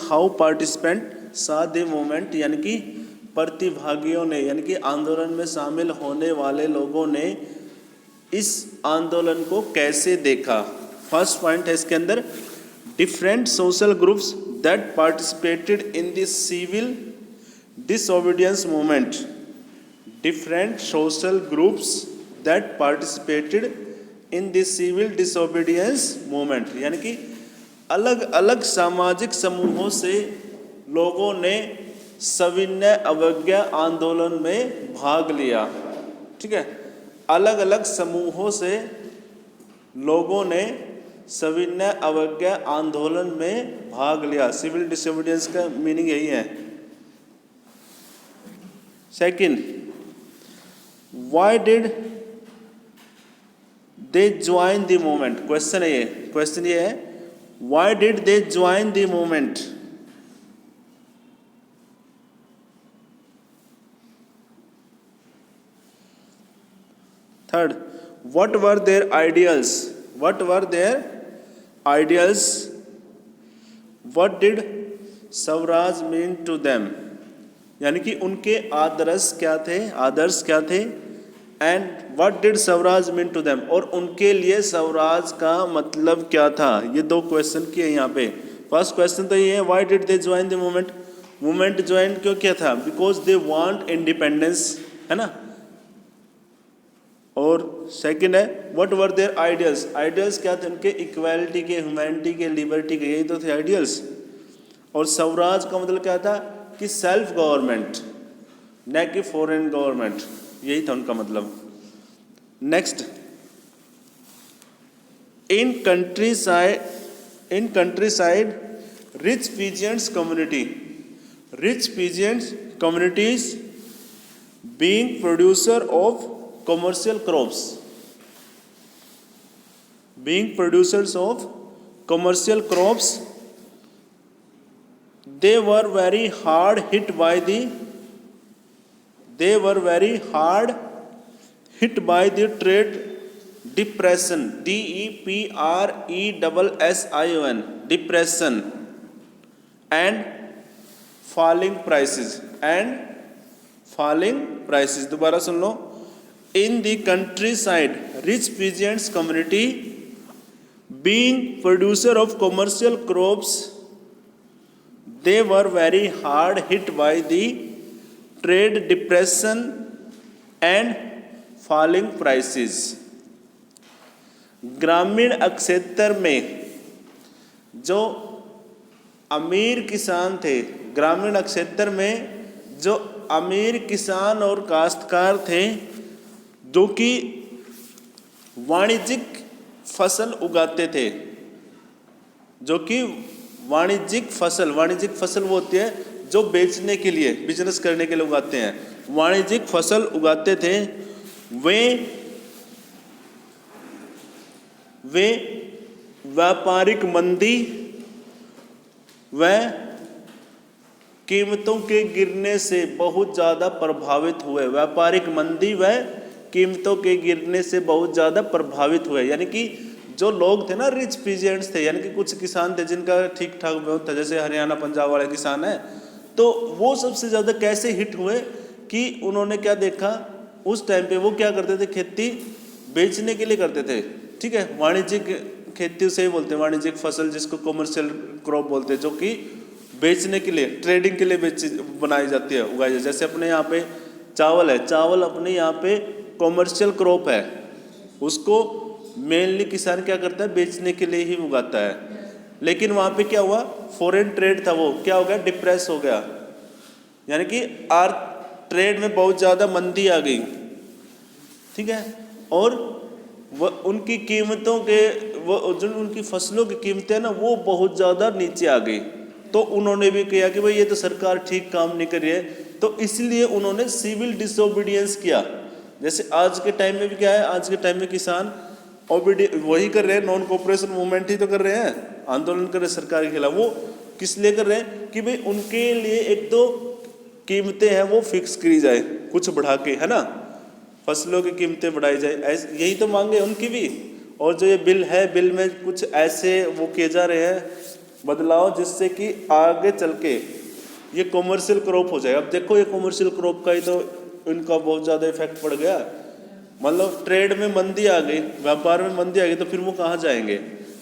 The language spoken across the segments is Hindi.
हाउ पार्टिसिपेंट सा द मूवमेंट, यानी कि प्रतिभागियों ने, यानी कि आंदोलन में शामिल होने वाले लोगों ने इस आंदोलन को कैसे देखा। फर्स्ट पॉइंट है इसके अंदर, different social groups that participated in this civil disobedience movement. Different social groups that participated in this civil disobedience movement, यानी कि अलग अलग सामाजिक समूहों से लोगों ने सविनय अवज्ञा आंदोलन में भाग लिया। ठीक है, अलग अलग समूहों से लोगों ने सविनय अवज्ञा आंदोलन में भाग लिया। सिविल डिसोबीडियंस का मीनिंग यही है। Second, why did they join the movement. Question ये है, why did they join the movement. Third, what were their ideals? What were their ideals? What did Swaraj mean to them? यानी कि उनके आदर्श क्या थे and what did Swaraj mean to them, और उनके लिए स्वराज का मतलब क्या था। ये दो क्वेश्चन किए यहाँ पे। फर्स्ट क्वेश्चन तो ये है, why did they join the movement? Movement join क्यों किया था? बिकॉज दे वांट इंडिपेंडेंस, है ना। और सेकंड है, what were their ideals. Ideals क्या थे उनके? इक्वालिटी के, ह्यूमैनिटी के, लिबर्टी के, यही तो थे आइडियल्स। और स्वराज का मतलब क्या था? कि सेल्फ गवर्नमेंट, न कि फॉरेन गवर्नमेंट, यही था उनका मतलब। Next, in country side rich peasants communities being producer of commercial crops, being producers of commercial crops, they were very hard hit by the trade depression, DEPRESSION, depression, and falling prices, दोबारा सुन लो। In the countryside, rich peasants community, being producer of commercial crops, they were very hard hit by the trade depression and falling prices. ग्रामीण क्षेत्र में जो अमीर किसान थे, ग्रामीण क्षेत्र में जो अमीर किसान और काश्तकार थे, जो कि वाणिज्यिक फसल उगाते थे, वाणिज्यिक फसल वो होती है जो बेचने के लिए, बिजनेस करने के लिए उगाते हैं। वाणिज्यिक फसल उगाते थे, वे व्यापारिक मंदी व कीमतों के गिरने से बहुत ज़्यादा प्रभावित हुए। व्यापारिक मंदी व कीमतों के गिरने से बहुत ज़्यादा प्रभावित हुए। यानी कि जो लोग थे ना, रिच पीजेंट्स थे, यानी कि कुछ किसान थे जिनका ठीक ठाक बहुत था, जैसे हरियाणा पंजाब वाले किसान हैं, तो वो सबसे ज़्यादा कैसे हिट हुए कि उन्होंने क्या देखा, उस टाइम पे वो क्या करते थे, खेती बेचने के लिए करते थे। ठीक है, वाणिज्यिक खेती उसे ही बोलते हैं, वाणिज्यिक फसल जिसको कॉमर्शियल क्रॉप बोलते हैं, जो कि बेचने के लिए, ट्रेडिंग के लिए बनाई जाती है, उगाई जाती है। जैसे अपने यहाँ पे चावल है, चावल अपने यहाँ पे कॉमर्शियल क्रॉप है, उसको मेनली किसान क्या करता है, बेचने के लिए ही उगाता है। लेकिन वहाँ पे क्या हुआ, फॉरेन ट्रेड था, वो क्या हो गया, डिप्रेस हो गया, यानी कि ट्रेड में बहुत ज़्यादा मंदी आ गई। ठीक है, और वह उनकी कीमतों के, वो जो उनकी फसलों की कीमतें ना, वो बहुत ज़्यादा नीचे आ गई। तो उन्होंने भी किया कि भाई ये तो सरकार ठीक काम नहीं कर रही है, तो इसलिए उन्होंने सिविल डिसोबीडियंस किया। जैसे आज के टाइम में भी क्या है, आज के टाइम में किसान वही कर रहे हैं, नॉन कोऑपरेशन मूवमेंट ही तो कर रहे हैं, आंदोलन कर रहे हैं सरकार के खिलाफ। वो किस लिए कर रहे हैं कि भाई उनके लिए एक तो कीमतें हैं वो फिक्स करी जाए, कुछ बढ़ा के, है ना, फसलों की कीमतें बढ़ाई जाए, यही तो मांगे उनकी भी। और जो ये बिल है, बिल में कुछ ऐसे वो किए जा रहे हैं बदलाव जिससे कि आगे चल के ये कॉमर्शियल क्रॉप हो जाए। अब देखो ये कॉमर्शियल क्रॉप का ही तो इनका बहुत ज़्यादा इफेक्ट पड़ गया, मतलब ट्रेड में मंदी आ गई, व्यापार में मंदी आ गई, तो फिर वो कहाँ जाएंगे।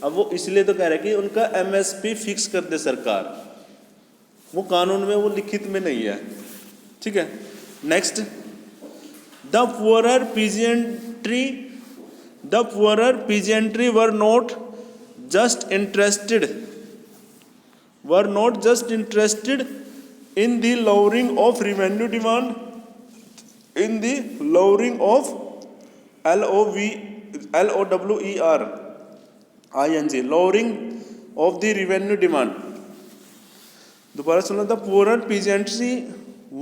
अब वो इसलिए तो कह रहे हैं कि उनका एमएसपी फिक्स कर दे सरकार, वो कानून में वो लिखित में नहीं है, ठीक है। Next, the poorer peasantry were not just interested in the lowering of revenue demand, in the lowering of lowering of the revenue demand। दोबारा सुनो, the poorer peasantry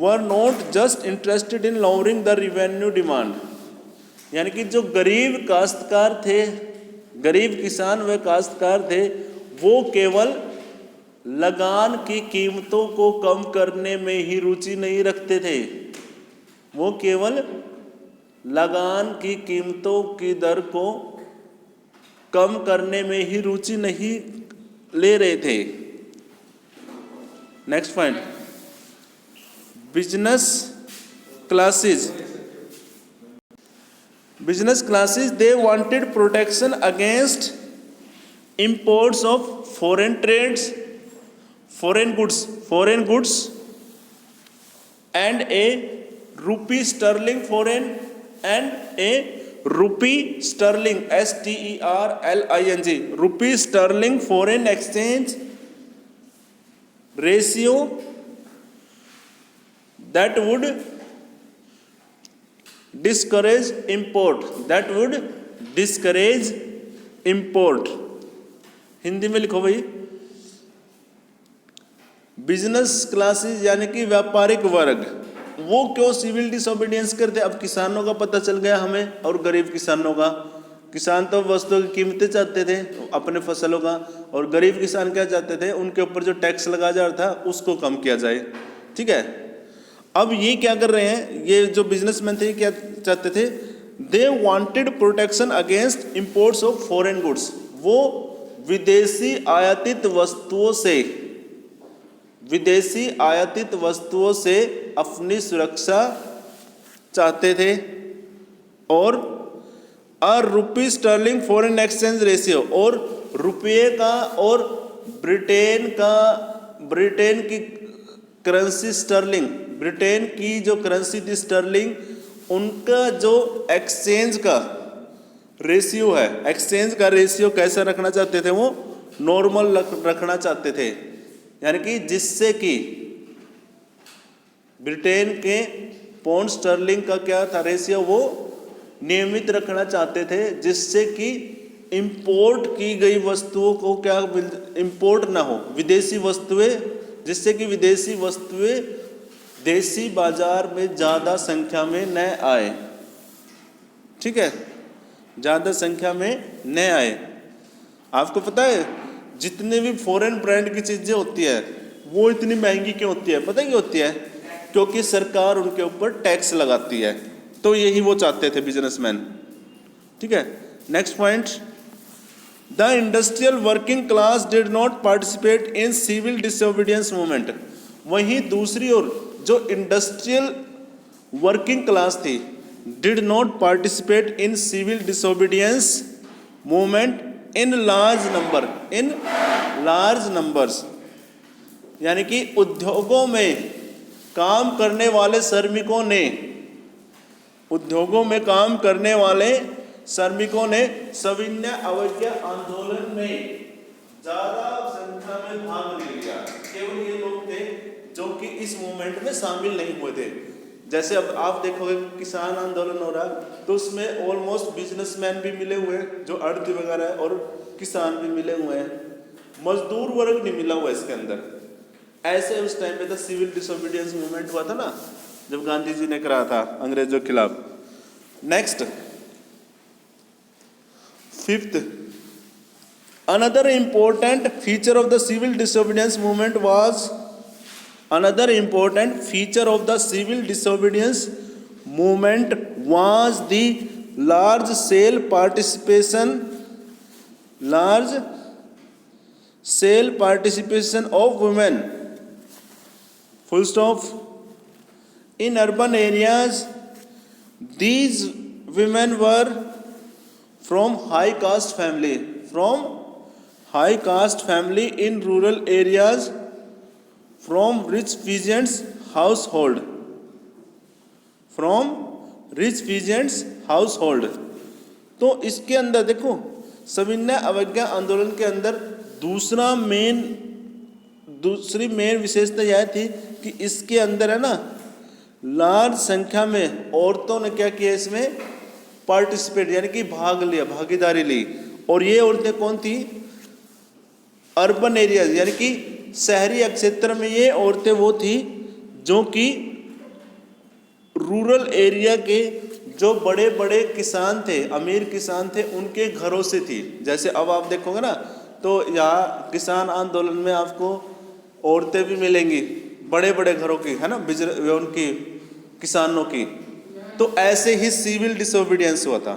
were not just interested in lowering the revenue demand, यानी कि जो गरीब काश्तकार थे, गरीब किसान व काश्तकार थे, वो केवल लगान की कीमतों को कम करने में ही रुचि नहीं रखते थे, वो केवल लगान की कीमतों की दर को कम करने में ही रुचि नहीं ले रहे थे। Next point, business classes they wanted protection against imports of foreign goods and a rupee sterling foreign and a rupee sterling sterling rupee sterling foreign exchange ratio that would discourage import। Hindi में लिखो भाई, बिजनेस क्लासेस यानी कि व्यापारिक वर्ग, वो क्यों सिविल डिसोबीडियंस करते। अब किसानों का पता चल गया हमें, और गरीब किसानों का। किसान तो वस्तुओं की कीमतें चाहते थे अपने फसलों का, और गरीब किसान क्या चाहते थे, उनके ऊपर जो टैक्स लगा जा रहा था उसको कम किया जाए, ठीक है। अब ये क्या कर रहे हैं, ये जो बिजनेसमैन थे क्या चाहते थे, they wanted protection against imports of foreign goods, वो विदेशी आयातित वस्तुओं से अपनी सुरक्षा चाहते थे। और रुपी स्टर्लिंग फॉरेन एक्सचेंज रेशियो, और रुपये का और ब्रिटेन की करेंसी स्टर्लिंग, ब्रिटेन की जो करेंसी थी स्टर्लिंग, उनका जो एक्सचेंज का रेशियो है, एक्सचेंज का रेशियो कैसा रखना चाहते थे, वो नॉर्मल रखना चाहते थे, यानी कि जिससे कि ब्रिटेन के पाउंड स्टर्लिंग का क्या था रेशियो, वो नियमित रखना चाहते थे, जिससे कि इंपोर्ट की गई वस्तुओं को क्या इंपोर्ट ना हो, विदेशी वस्तुएं, जिससे कि विदेशी वस्तुएं देशी बाजार में ज़्यादा संख्या में न आए, ठीक है, ज़्यादा संख्या में न आए। आपको पता है जितने भी फॉरेन ब्रांड की चीज़ें होती है वो इतनी महंगी क्यों होती है, पता है क्यों होती है, क्योंकि सरकार उनके ऊपर टैक्स लगाती है, तो यही वो चाहते थे बिजनेसमैन, ठीक है। Next point, the industrial working class did not participate in civil disobedience movement. वहीं दूसरी ओर जो इंडस्ट्रियल वर्किंग क्लास थी, did not participate in civil disobedience movement in large numbers, यानी कि उद्योगों में काम करने वाले श्रमिकों ने सविनय अवज्ञा आंदोलन में ज्यादा संख्या में भाग ले लिया। केवल ये लोग थे जो कि इस मूवमेंट में शामिल नहीं हुए थे। जैसे अब आप देखोगे किसान आंदोलन हो रहा है तो उसमें ऑलमोस्ट बिजनेसमैन भी मिले हुए हैं, जो आड़ती वगैरह है, और किसान भी मिले हुए हैं, मजदूर वर्ग नहीं मिला हुआ इसके अंदर। ऐसे उस टाइम पे तो सिविल डिसोबीडियंस मूवमेंट हुआ था ना, जब गांधी जी ने करा था अंग्रेजों के खिलाफ। Next, fifth, another important feature of the civil disobedience movement was the large scale participation of women, full stop, in urban areas these women were from high caste family, from high caste family, in rural areas from rich peasants household, from rich peasants household। तो इसके अंदर देखो सविनय अवज्ञा आंदोलन के अंदर दूसरी मेन विशेषता यह थी कि इसके अंदर है ना लार्ज संख्या में औरतों ने क्या किया, इसमें पार्टिसिपेट यानी कि भाग लिया, भागीदारी ली। और ये औरतें कौन थी, अर्बन एरिया यानी कि शहरी क्षेत्र में ये औरतें वो थी जो कि रूरल एरिया के जो बड़े बड़े किसान थे, अमीर किसान थे, उनके घरों से थी। जैसे अब आप देखोगे ना तो यहाँ किसान आंदोलन में आपको औरतें भी मिलेंगी बड़े बड़े घरों की, है ना, उनकी किसानों की। तो ऐसे ही सिविल डिसोबीडियंस हुआ था।